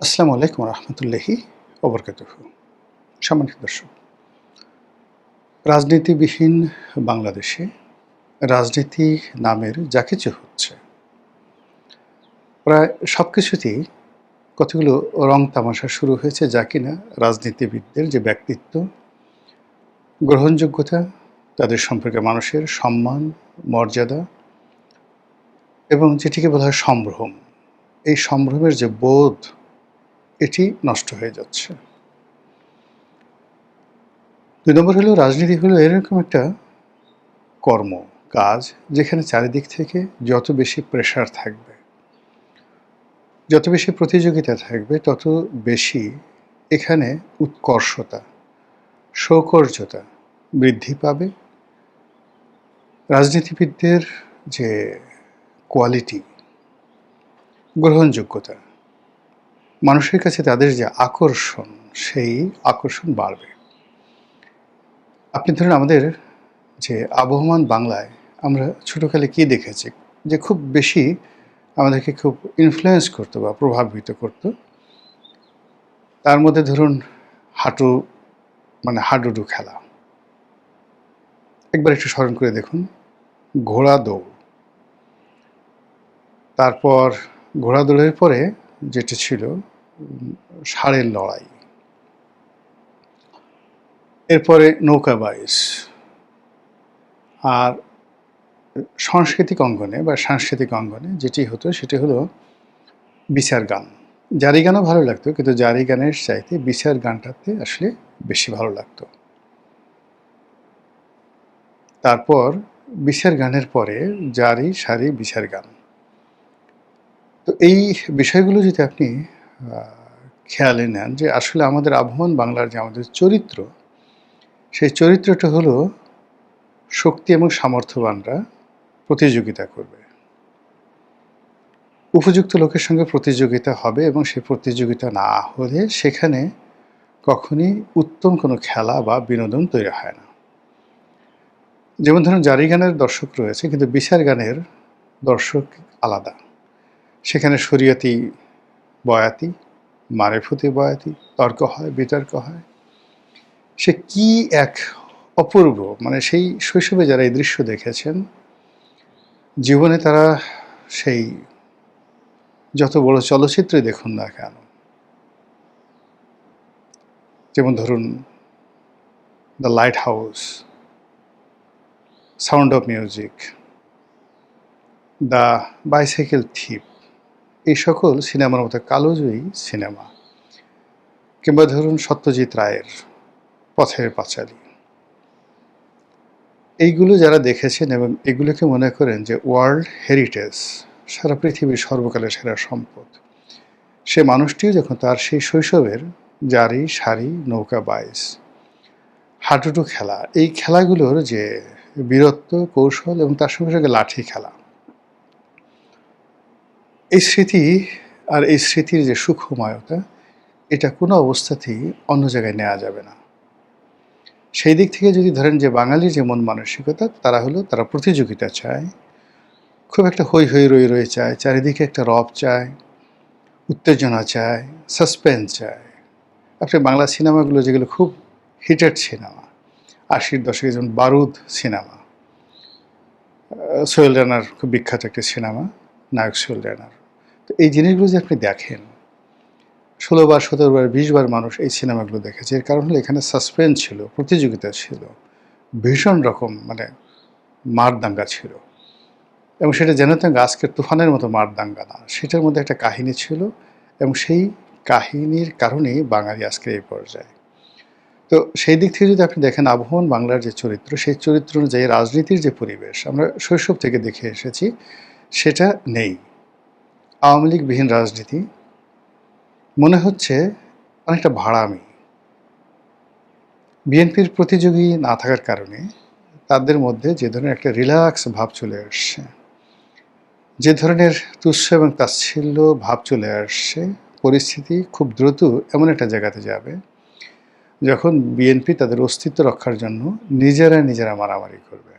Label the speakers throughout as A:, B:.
A: আসসালামু আলাইকুম রহমতুল্লাহি ওবরকাতুহু। সম্মানিত দর্শক, রাজনীতিবিহীন বাংলাদেশে রাজনীতি নামের যা কিছু হচ্ছে, প্রায় সব কিছুতেই কতগুলো রং তামাশা শুরু হয়েছে, যা কিনা রাজনীতিবিদদের যে ব্যক্তিত্ব, গ্রহণযোগ্যতা, তাদের সম্পর্কে মানুষের সম্মান, মর্যাদা এবং যেটিকে বলা হয় সম্ভ্রম, এই সম্ভ্রমের যে বোধ, এটি নষ্ট হয়ে যাচ্ছে। ২ নম্বর হলো, রাজনীতি হলো এরকম একটা কর্ম, কাজ, যেখানে চারিদিক থেকে যত বেশি প্রেশার থাকবে, যত বেশি প্রতিযোগিতা থাকবে, তত বেশি এখানে উৎকর্ষতা, সৌকর্যতা বৃদ্ধি পাবে। রাজনীতিবিদদের যে কোয়ালিটি, গ্রহণযোগ্যতা, মানুষের কাছে তাদের যে আকর্ষণ, সেই আকর্ষণ বাড়বে। আপনি ধরুন, আমাদের যে আবহমান বাংলায় আমরা ছোটোকালে কী দেখেছি, যে খুব বেশি আমাদেরকে খুব ইনফ্লুয়েন্স করতো বা প্রভাবিত করতো, তার মধ্যে ধরুন হাডুডু খেলা। একবার একটু স্মরণ করে দেখুন, ঘোড়া দৌড়, তারপর ঘোড়া দৌড়ের পরে যেটা ছিল ষাঁড়ের লড়াই, এরপরে নৌকা বাইচ। আর সাংস্কৃতিক অঙ্গনে যেটি হতো সেটি হলো বিচার গান। জারি গানও ভালো লাগতো, কিন্তু জারি গানের চাইতে বিচার গানটাতে আসলে বেশি ভালো লাগতো। তারপর বিচার গানের পরে জারি, সারি, বিচার গান। তো এই বিষয়গুলো যদি আপনি খেয়ালে নেন, যে আসলে আমাদের আবহমান বাংলার যে আমাদের চরিত্র, সেই চরিত্রটা হলো শক্তি এবং সামর্থ্যবানরা প্রতিযোগিতা করবে, উপযুক্ত লোকের সঙ্গে প্রতিযোগিতা হবে, এবং সেই প্রতিযোগিতা না হলে সেখানে কখনই উত্তম কোনো খেলা বা বিনোদন তৈরি হয় না। যেমন ধরুন, জারি গানের দর্শক রয়েছে, কিন্তু বিচার গানের দর্শক আলাদা। সেখানে শরীয়তি বয়াতি, মারেফতি বয়াতি, তর্ক হয়, বিতর্ক হয়। সে কি এক অপূর্ব, সেই শৈশবে যারা এই দৃশ্য দেখেছেন, জীবনে তারা সেই যত বড় চলচ্চিত্রে দেখুন না কেন, যেমন ধরুন the light house, sound of music, the bicycle থিপ, এই সকল সিনেমার মতো কালোজয়ী সিনেমা, কিংবা ধরুন সত্যজিৎ রায়ের পথের পাঁচালী, এইগুলো যারা দেখেছেন এবং এগুলোকে মনে করেন যে ওয়ার্ল্ড হেরিটেজ, সারা পৃথিবীর সর্বকালের সেরা সম্পদ, সে মানুষটিও যখন তার সেই শৈশবের জারি, সারি, নৌকা বাইচ, হাডুডু খেলা, এই খেলাগুলোর যে বীরত্ব, কৌশল এবং তার সঙ্গে সঙ্গে লাঠি খেলা, এই স্মৃতি আর এই স্মৃতির যে সুখময়তা, এটা কোনো অবস্থাতেই অন্য জায়গায় নেওয়া যাবে না। সেই দিক থেকে যদি ধরেন যে বাঙালির যে মন মানসিকতা, তারা প্রতিযোগিতা চায়, খুব একটা হৈ হৈ রই রই চায়, চারিদিকে একটা রব চায়, উত্তেজনা চায়, সাসপেন্স চায়। আপনি বাংলা সিনেমাগুলো যেগুলো খুব হিটেড সিনেমা, ৮০-র দশকে, যেমন বারুদ সিনেমা, সোহেল রানার খুব বিখ্যাত একটি সিনেমা, নায়ক সোহেল রানার। তো এই জিনিসগুলো যে আপনি দেখেন, ১৬ বার, ১৭ বার, ২০ বার মানুষ এই সিনেমাগুলো দেখেছে। এর কারণ হলো এখানে সাসপেন্স ছিল, প্রতিযোগিতা ছিল, ভীষণ রকম মারদাঙ্গা ছিল, এবং সেটা যেন তেন আজকের তুফানের মতো মারদাঙ্গা না, সেটার মধ্যে একটা কাহিনী ছিল, এবং সেই কাহিনীর কারণেই বাঙালি আজকে এই পর্যায়ে। তো সেই দিক থেকে যদি আপনি দেখেন, আবহমান বাংলার যে চরিত্র, সেই চরিত্র অনুযায়ী রাজনীতির যে পরিবেশ আমরা শৈশব থেকে দেখে এসেছি, সেটা নেই। আওয়ামী লীগবিহীন রাজনীতি মনে হচ্ছে অনেকটা ভাড়ামি। বিএনপির প্রতিযোগী না থাকার কারণে তাদের মধ্যে যে ধরনের একটা রিল্যাক্স ভাব চলে আসছে, যে ধরনের তুচ্ছ এবং তাচ্ছিল্য ভাব চলে আসছে, পরিস্থিতি খুব দ্রুত এমন একটা জায়গাতে যাবে যখন বিএনপি তাদের অস্তিত্ব রক্ষার জন্য নিজেরা মারামারি করবে।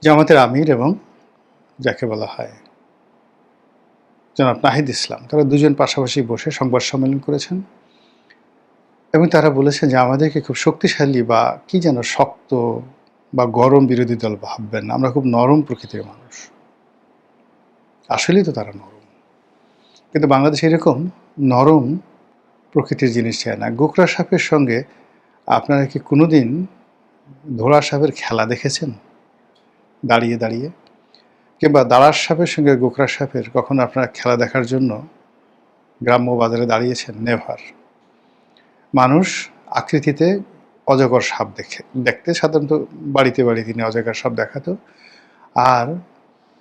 A: জামাতের আমির এবং যাকে বলা হয় জনাব নাহিদ ইসলাম, তারা দুজন পাশাপাশি বসে সংবাদ সম্মেলন করেছেন এবং তারা বলেছেন যে আমাদেরকে খুব শক্তিশালী বা কি যেন শক্ত বা গরম বিরোধী দল ভাববেন না, আমরা খুব নরম প্রকৃতির মানুষ। আসলেই তো তারা নরম, কিন্তু বাংলাদেশ এরকম নরম প্রকৃতির জিনিস চায় না। গোকরা সাপের সঙ্গে আপনারা কি কোনোদিন ধোড়া সাপের খেলা দেখেছেন দাঁড়িয়ে দাঁড়িয়ে? কিংবা দাঁড়ার সাপের সঙ্গে গোকরা সাপের কখনো আপনারা খেলা দেখার জন্য গ্রাম্য বাজারে দাঁড়িয়েছেন? নেভার। মানুষ আকৃতিতে অজগর সাপ দেখতে সাধারণত বাড়িতে তিনি অজগর সাপ দেখাতো, আর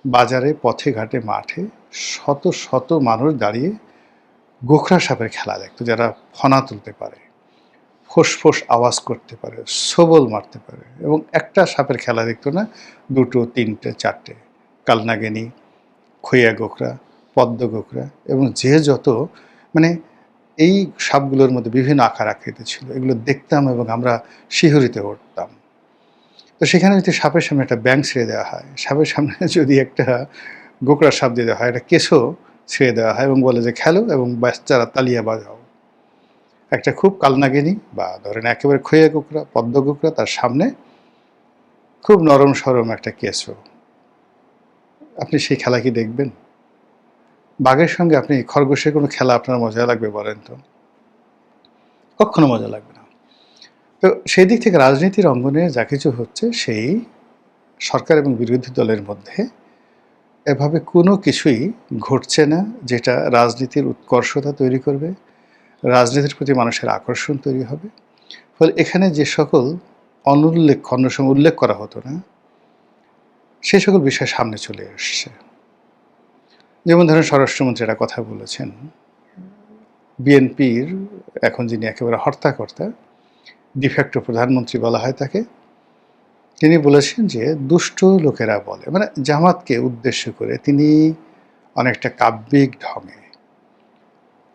A: বাজারে পথে ঘাটে মাঠে শত শত মানুষ দাঁড়িয়ে গোখরা সাপের খেলা দেখতো, যারা ফনা তুলতে পারে, ফোঁস আওয়াজ করতে পারে, সবল মারতে পারে, এবং একটা সাপের খেলা দেখতো না, দুটো তিনটে চারটে, কালনাগিনী, খইয়া গোখরা, পদ্ম গোখরা, এবং যে যত মানে এই সাপগুলোর মধ্যে বিভিন্ন আকার আকৃতি ছিল, এগুলো দেখতাম এবং আমরা শিহরিত উঠতাম। তো সেখানে যদি সাপের সামনে একটা ব্যাঙ ছেড়ে দেওয়া হয়, সাপের সামনে যদি একটা গোকরা সাপ দিয়ে দেওয়া হয়, একটা কেশও ছেড়ে দেওয়া হয় এবং বলে যে খেলো এবং বাচ্চারা তালিয়া বাজাও, একটা খুব কালনাগিনী বা ধরেন একেবারে খইয়া গোকরা, পদ্ম গোকরা, তার সামনে খুব নরম সরম একটা কেশও, আপনি সেই খেলা কি দেখবেন? বাঘের সঙ্গে আপনি খরগোশের কোনো খেলা আপনার মজা লাগবে বলেন তো? কখনো মজা লাগবে না। তো সেই দিক থেকে রাজনীতির অঙ্গনে যা কিছু হচ্ছে, সেই সরকার এবং বিরোধী দলের মধ্যে এভাবে কোনো কিছুই ঘটছে না যেটা রাজনীতির উৎকর্ষতা তৈরি করবে, রাজনীতির প্রতি মানুষের আকর্ষণ তৈরি হবে। ফলে এখানে যে সকল অন্য সময় উল্লেখ করা হতো না, সে সকল বিষয় সামনে চলে এসছে। যেমন ধরেন স্বরাষ্ট্রমন্ত্রী একটা কথা বলেছেন, বিএনপির এখন যিনি একেবারে হর্তাকর্তা, ডিফ্যাক্টো প্রধানমন্ত্রী বলা হয় তাকে, তিনি বলেছেন যে দুষ্ট লোকেরা বলে, মানে জামাতকে উদ্দেশ্য করে তিনি অনেকটা কাব্যিক ঢঙে,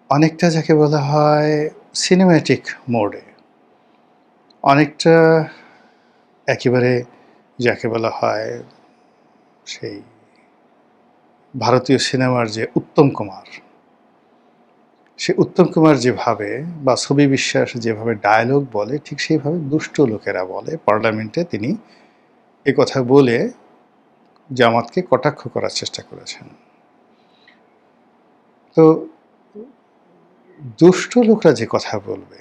A: অনেকটা যাকে বলা হয় সিনেম্যাটিক মোডে, অনেকটা একেবারে যাকে বলা হয় সেই ভারতীয় সিনেমার যে উত্তম কুমার, সে উত্তম কুমার যেভাবে বা ছবি বিশ্বাস যেভাবে ডায়ালগ বলে, ঠিক সেইভাবে দুষ্ট লোকেরা বলে পার্লামেন্টে তিনি এ কথা বলে জামাতকে কটাক্ষ করার চেষ্টা করেছেন। তো দুষ্ট লোকরা যে কথা বলবে,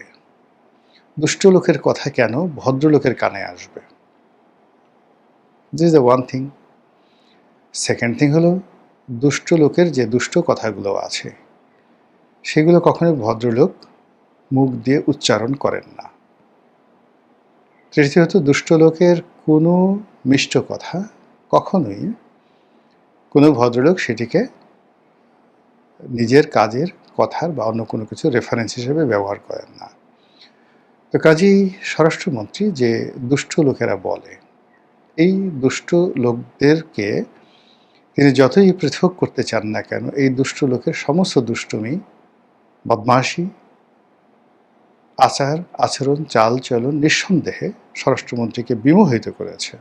A: দুষ্ট লোকের কথা কেন ভদ্রলোকের কানে আসবে? This is the one thing. Second thing হলো, দুষ্ট লোকের যে দুষ্ট কথাগুলো আছে সেগুলো কখনোই ভদ্রলোক মুখ দিয়ে উচ্চারণ করেন না। তৃতীয়ত, দুষ্ট লোকের কোনো মিষ্ট কথা কখনোই কোনো ভদ্রলোক সেটিকে নিজের কাজের কথার বা অন্য কোনো কিছু রেফারেন্স হিসেবে ব্যবহার করেন না। তো কাজেই স্বরাষ্ট্রমন্ত্রী যে দুষ্ট লোকেরা বলে, এই দুষ্ট লোকদেরকে তিনি যতই পৃথক করতে চান না কেন, এই দুষ্ট লোকের সমস্ত দুষ্টুমি, বদমাশি, আচরণ, চাল চলন নিঃসন্দেহে স্বরাষ্ট্রমন্ত্রীকে বিমোহিত করেছে,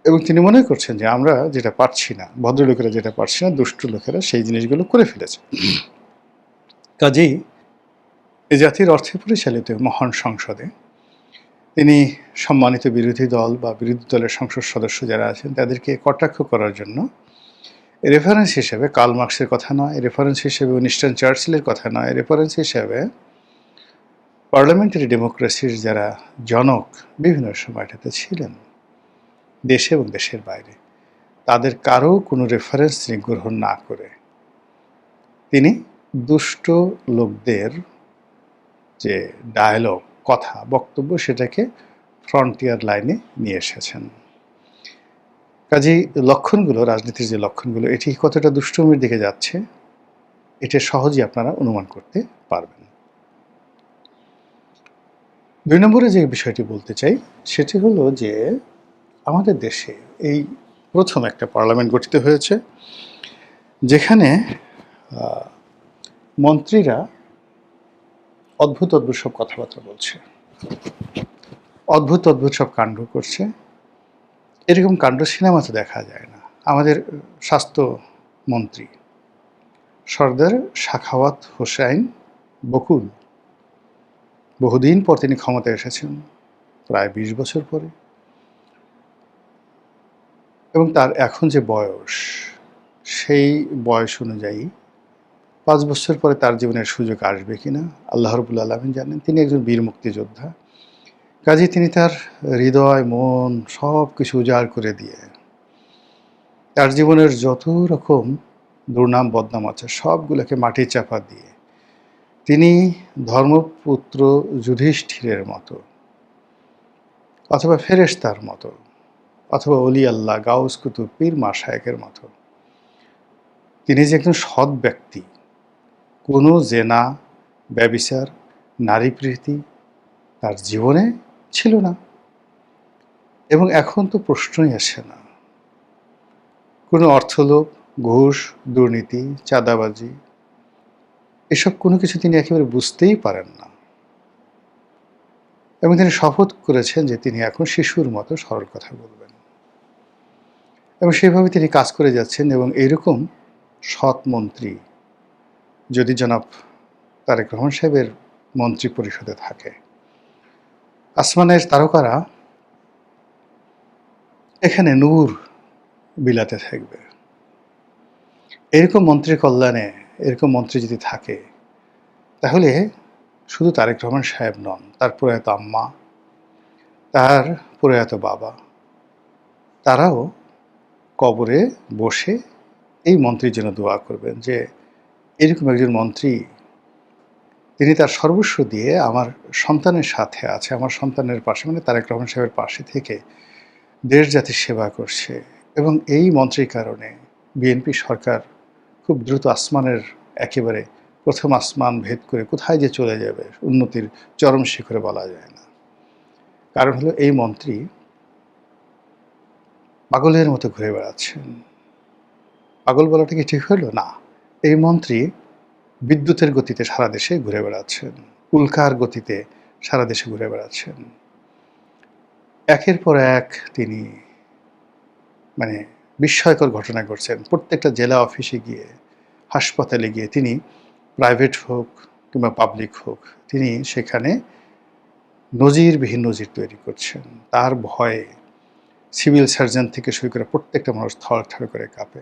A: এবং তিনি মনে করছেন যে আমরা যেটা পারছি না, ভদ্রলোকেরা যেটা পারছি না, দুষ্ট লোকেরা সেই জিনিসগুলো করে ফেলেছে। কাজেই এ জাতির অর্থে পরিচালিত মহান সংসদে তিনি সম্মানিত বিরোধী দল বা বিরোধী দলের সংসদ সদস্য যারা আছেন তাদেরকে কটাক্ষ করার জন্য রেফারেন্স হিসেবে কার্ল মার্কসের কথা নয়, রেফারেন্স হিসেবে উইনস্টন চার্চিলের কথা নয়, রেফারেন্স হিসেবে পার্লামেন্টারি ডেমোক্রেসির যারা জনক বিভিন্ন সময়টাতে ছিলেন দেশে এবং দেশের বাইরে, তাদের কারো কোনো রেফারেন্স তিনি গ্রহণ না করে তিনি দুষ্ট লোকদের যে ডায়ালগ, কথা, বক্তব্য, সেটাকে ফ্রন্টিয়ার লাইনে নিয়ে এসেছেন। কাজেই লক্ষণগুলো, রাজনীতির যে লক্ষণগুলো, এটি কতটা দুষ্টুমির দিকে যাচ্ছে এটা সহজেই আপনারা অনুমান করতে পারবেন। ২ নম্বরে যে বিষয়টি বলতে চাই সেটি হলো যে আমাদের দেশে এই প্রথম একটা পার্লামেন্ট গঠিত হয়েছে যেখানে মন্ত্রীরা অদ্ভুত সব কথাবার্তা বলছে, অদ্ভুত সব কাণ্ড করছে। এরকম কাণ্ড সিনেমাতে দেখা যায় না। আমাদের স্বাস্থ্য মন্ত্রী সর্দার সাখাওয়াত হোসাইন বকুল। বহুদিন পর তিনি ক্ষমতায় এসেছেন, প্রায় ২০ বছর পরে, এবং তার এখন যে বয়স, সেই বয়স অনুযায়ী ৫ বছর পরে তার জীবনের সুযোগ আসবে কিনা আল্লাহ রাব্বুল আলামিন জানেন। তিনি একজন বীর মুক্তিযোদ্ধা, কাজেই তিনি তার হৃদয়, মন সব কিছু উজাড় করে দিয়ে তার জীবনের যত রকম দুর্নাম বদনাম আছে সবগুলোকে মাটি চাপা দিয়ে তিনি ধর্মপুত্র যুধিষ্ঠিরের মতো, অথবা ফেরেশতার মতো, অথবা অলি আল্লাহ, গাউস কুতুব, পীর মাশায়েখের মতো, তিনি যে একজন সৎ ব্যক্তি, কোনো জেনা, ব্যভিচার, নারী প্রীতি তার জীবনে ছিল না। এবং এখন তো প্রশ্নই আসে না। কোনো অর্থলোভ, ঘুষ, দুর্নীতি, চাঁদাবাজি এসব কোনো কিছু তিনি একেবারে বুঝতেই পারেন না। এবং তিনি শপথ করেছেন যে তিনি এখন শিশুর মতো সরল কথা বলবেন, এবং সেভাবে তিনি কাজ করে যাচ্ছেন। এবং এইরকম সৎ মন্ত্রী যদি জনাব তারেক রহমান সাহেবের মন্ত্রী পরিষদে থাকে, আসমানের তারকারা এখানে নূর বিলাতে থাকবে। এরকম মন্ত্রীর কল্যাণে এরকম মন্ত্রী যদি থাকে, তাহলে শুধু তারেক রহমান সাহেব নন, তার প্রয়াত আম্মা, তার প্রয়াত বাবা, তারাও কবরে বসে এই মন্ত্রীর জন্য দোয়া করবেন যে এরকম একজন মন্ত্রী, তিনি তার সর্বস্ব দিয়ে আমার সন্তানের সাথে আছে, আমার সন্তানের পাশে, মানে তারেক রহমান সাহেবের পাশে থেকে দেশ জাতির সেবা করছে। এবং এই মন্ত্রীর কারণে বিএনপি সরকার খুব দ্রুত আসমানের একেবারে প্রথম আসমান ভেদ করে কোথায় যে চলে যাবে, উন্নতির চরম শিখরে বলা যায় না। কারণ হলো এই মন্ত্রী পাগলের মতো ঘুরে বেড়াচ্ছেন। পাগল বলাটা কি ঠিক হলো না? এই মন্ত্রী বিদ্যুতের গতিতে সারা দেশে ঘুরে বেড়াচ্ছেন, উল্কার গতিতে সারা দেশে ঘুরে বেড়াচ্ছেন। একের পর এক তিনি মানে বিস্ময়কর ঘটনা ঘটছেন। প্রত্যেকটা জেলা অফিসে গিয়ে, হাসপাতালে গিয়ে, তিনি প্রাইভেট হোক কিংবা পাবলিক হোক, তিনি সেখানে নজিরবিহীন নজির তৈরি করছেন। তার ভয়ে সিভিল সার্জন থেকে শুরু করে প্রত্যেকটা মানুষ থরথর করে কাঁপে।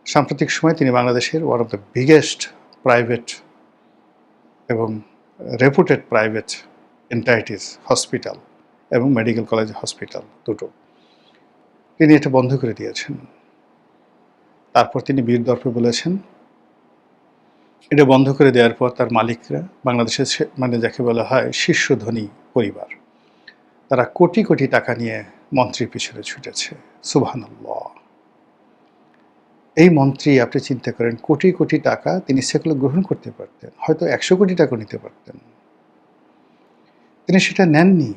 A: সাম্প্রতিক সময়ে তিনি বাংলাদেশের one of the biggest private এবং রেপুটেড প্রাইভেট এন্টাইটিস হসপিটাল এবং মেডিকেল কলেজ হসপিটাল দুটো, তিনি এটা বন্ধ করে দিয়েছেন। তারপর তিনি বীর দর্পে বলেছেন, এটা বন্ধ করে দেওয়ার পর তার মালিকরা, বাংলাদেশের মানে যাকে বলা হয় শীর্ষ ধনী পরিবার, তারা কোটি কোটি টাকা নিয়ে মন্ত্রীর পিছনে ছুটেছে। সুবহানাল্লাহ! এই মন্ত্রী, আপনি চিন্তা করেন, কোটি কোটি টাকা তিনি সেগুলো গ্রহণ করতে পারতেন, হয়তো ১০০ কোটি টাকা নিতে পারতেন, তিনি সেটা নেননি,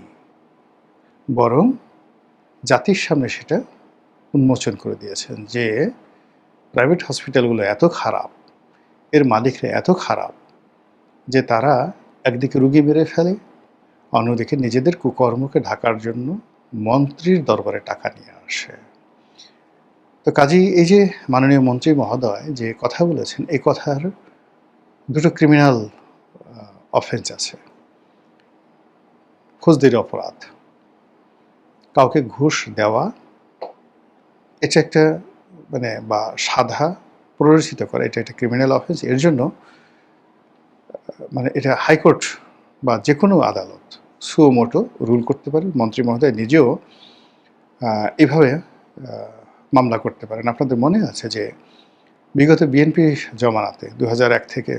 A: বরং জাতির সামনে সেটা উন্মোচন করে দিয়েছেন যে প্রাইভেট হসপিটালগুলো এত খারাপ, এর মালিকরা এত খারাপ যে তারা একদিকে রুগী মেরে ফেলে, অন্যদিকে নিজেদের কুকর্মকে ঢাকার জন্য মন্ত্রীর দরবারে টাকা নিয়ে আসে। তো কাজেই এই যে মাননীয় মন্ত্রী মহোদয় যে কথা বলেছেন, এই কথার দুটো ক্রিমিনাল অফেন্স আছে। ফৌজদারি অপরাধ, কাউকে ঘুষ দেওয়া, এটা একটা মানে বা সাধা প্ররোচিত করা, এটা একটা ক্রিমিনাল অফেন্স। এর জন্য মানে এটা হাইকোর্ট বা যে কোনো আদালত সুমোটো রুল করতে পারে। মন্ত্রী মহোদয় নিজেও এভাবে মামলা করতে পারেন। আপনাদের মনে আছে যে বিগত বিএনপি জমানাতে ২০০১ থেকে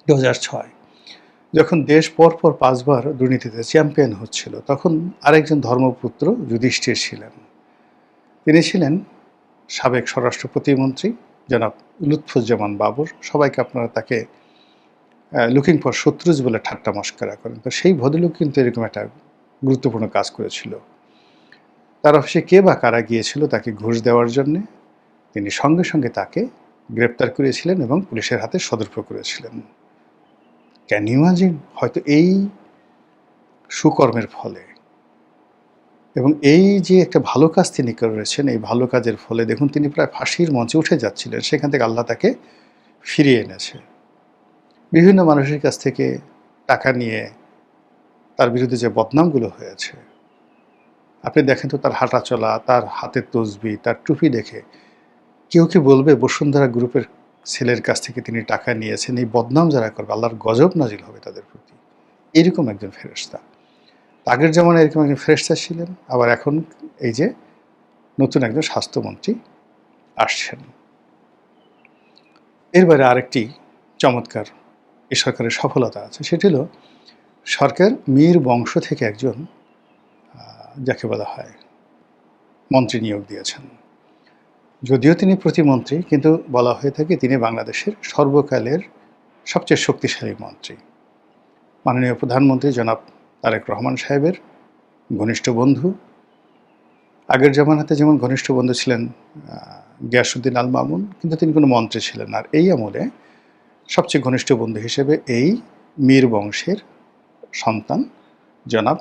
A: ২০০৬ যখন দেশ পরপর ৫ বার দুর্নীতিতে চ্যাম্পিয়ন হচ্ছিল, তখন আরেকজন ধর্মপুত্র যুধিষ্ঠির ছিলেন। তিনি ছিলেন সাবেক স্বরাষ্ট্র প্রতিমন্ত্রী জনাব লুৎফুজ্জামান বাবর। সবাইকে আপনারা তাকে লুকিং ফর শত্রুজ বলে ঠাট্টা মস্করা করেন। তো সেই ভদ্রলোক কিন্তু এরকম একটা গুরুত্বপূর্ণ কাজ করেছিল। তার অফিসে কে বা কারা গিয়েছিল তাকে ঘুষ দেওয়ার জন্যে, তিনি সঙ্গে সঙ্গে তাকে গ্রেপ্তার করেছিলেন এবং পুলিশের হাতে সোপর্দ করেছিলেন। Can you imagine? হয়তো এই সুকর্মের ফলে, এবং এই যে একটা ভালো কাজ তিনি করেছেন, এই ভালো কাজের ফলে দেখুন তিনি প্রায় ফাঁসির মঞ্চে উঠে যাচ্ছিলেন, সেখান থেকে আল্লাহ তাকে ফিরিয়ে এনেছে। বিভিন্ন মানুষের কাছ থেকে টাকা নিয়ে তার বিরুদ্ধে যে বদনামগুলো হয়েছে, আপনি দেখেন তো তার হাঁটা চলা, তার হাতের তসবি, তার টুপি দেখে কেউ কি বলবে বসুন্ধরা গ্রুপের ছেলের কাছ থেকে তিনি টাকা নিয়েছেন? এই বদনাম যারা করবে আল্লাহর গজব নাজিল হবে তাদের প্রতি। এরকম একজন ফেরেশতা। আগের জামানায় এরকম একজন ফেরেশতা ছিলেন, আবার এখন এই যে নতুন একজন স্বাস্থ্যমন্ত্রী আসছেন। এর বাইরে আরেকটি চমৎকার এই সরকারের সফলতা আছে, সেটি হলো সরকার মীর বংশ থেকে একজন যাকে বলা হয় মন্ত্রী নিয়োগ দিয়েছেন। যদিও তিনি প্রতিমন্ত্রী, কিন্তু বলা হয়ে থাকে তিনি বাংলাদেশের সর্বকালের সবচেয়ে শক্তিশালী মন্ত্রী। মাননীয় প্রধানমন্ত্রী জনাব তারেক রহমান সাহেবের ঘনিষ্ঠ বন্ধু। আগের জামানাতে যেমন ঘনিষ্ঠ বন্ধু ছিলেন গিয়াসউদ্দিন আল মামুন, কিন্তু তিনি কোনো মন্ত্রী ছিলেন না। আর এই আমলে সবচেয়ে ঘনিষ্ঠ বন্ধু হিসেবে এই মীর বংশের সন্তান জনাব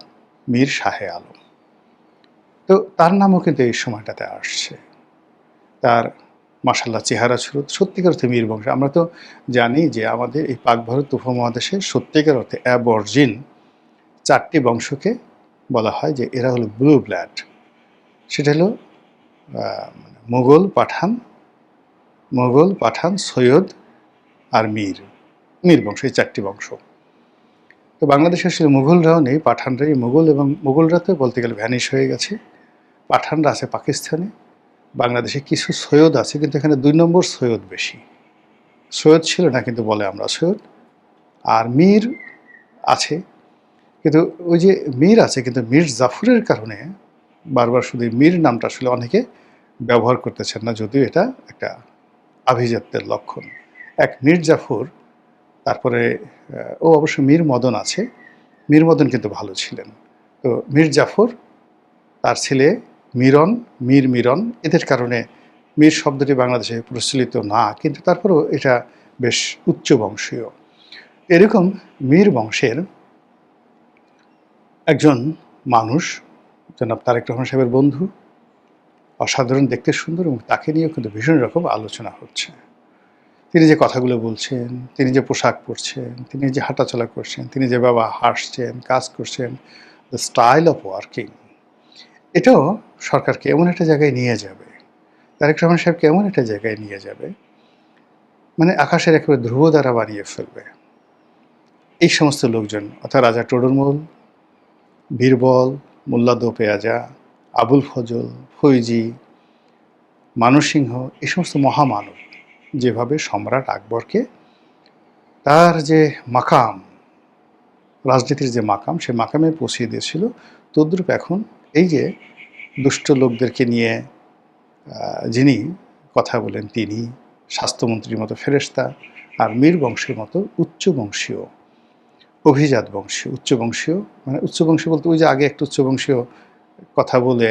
A: মীর শাহে আলম। তো তার নামও কিন্তু এই সময়টাতে আসছে। তার মাশাআল্লাহ চেহারা ছিল সত্যিকার অর্থে মীর বংশ। আমরা তো জানি যে আমাদের এই পাক ভারত উপমহাদেশে সত্যিকার অর্থে অ্যাবরজিন 4টি বংশকে বলা হয় যে এরা হলো ব্লু ব্লাড। সেটা হলো মোগল, পাঠান, সৈয়দ আর মীর বংশ, এই 4টি বংশ। তো বাংলাদেশে আসলে মুঘলরাও নেই, পাঠানরাই মুঘল, এবং মুঘলরা তো বলতে গেলে ভ্যানিশ হয়ে গেছে। পাঠানরা আছে পাকিস্তানে, বাংলাদেশে কিছু সৈয়দ আছে, কিন্তু এখানে 2 নম্বর সৈয়দ বেশি। সৈয়দ ছিল না, কিন্তু বলে আমরা সৈয়দ। আর মীর আছে, কিন্তু ওই যে মীর আছে, কিন্তু মীর জাফরের কারণে বারবার শুধু মীর নামটা আসলে অনেকে ব্যবহার করতেছেন না, যদিও এটা একটা আভিজাত্যের লক্ষণ। এক মীর জাফর, তারপরে ও অবশ্য মীর মদন আছে। মীর মদন কিন্তু ভালো ছিলেন। তো মীর জাফর, তার ছেলে মিরন, এদের কারণে মীর শব্দটি বাংলাদেশে প্রচলিত না, কিন্তু তারপরেও এটা বেশ উচ্চ বংশীয়। এরকম মীর বংশের একজন মানুষ জনাব তারেক রহমান সাহেবের বন্ধু, অসাধারণ, দেখতে সুন্দর, এবং তাকে নিয়েও কিন্তু ভীষণ রকম আলোচনা হচ্ছে। তিনি যে কথাগুলো বলছেন, তিনি যে পোশাক পরছেন, তিনি যে হাঁটাচলা করছেন, তিনি যেভাবে হাসছেন, কাজ করছেন, দ্য স্টাইল অফ ওয়ার্কিং, এটাও সরকারকে এমন একটা জায়গায় নিয়ে যাবে, তারেক রহমান সাহেবকে এমন একটা জায়গায় নিয়ে যাবে, মানে আকাশের একেবারে ধ্রুব দ্বারা বানিয়ে ফেলবে। এই সমস্ত লোকজন, অর্থাৎ রাজা টোডরমল, বীরবল, মোল্লা দোপেয়াজা, আবুল ফজল, ফৈজি, মানসিংহ, এই সমস্ত মহামানব যেভাবে সম্রাট আকবরকে তার যে মাকাম, রাজনীতির যে মাকাম, সে মাকামে পৌঁছিয়ে দিয়েছিল, তদ্রূপ এখন এই যে দুষ্ট লোকদেরকে নিয়ে যিনি কথা বলেন, তিনি স্বাস্থ্যমন্ত্রীর মতো ফেরেশতা, আর মীর বংশের মতো উচ্চবংশীয়, অভিজাত বংশীয়, উচ্চবংশীয়, মানে উচ্চবংশীয় বলতে ওই যে আগে একটা উচ্চবংশীয় কথা বলে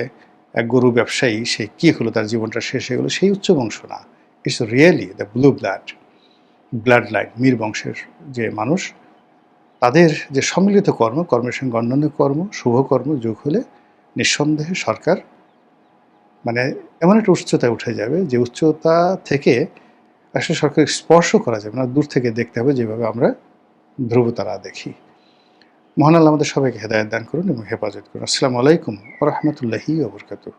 A: এক গরু ব্যবসায়ী, সে কী হলো, তার জীবনটা শেষ হয়ে গেলো, সেই উচ্চবংশ না। It's really the blue blood line, Mir বংশের যে মানুষ, তাদের যে সম্মিলিত কর্মের সঙ্গে অন্যান্য শুভকর্ম যোগ হলে নিঃসন্দেহে সরকার মানে এমন একটা উচ্চতায় উঠে যাবে, যে উচ্চতা থেকে আসলে সরকার স্পর্শ করা যাবে না, দূর থেকে দেখতে হবে, যেভাবে আমরা ধ্রুবতারা দেখি। মহান আল্লাহ আমাদের সবাইকে হেদায়েত দান করুন এবং হেফাজত করুন। আসসালামু আলাইকুম ওয়া রাহমাতুল্লাহি ওয়া বারাকাতুহু।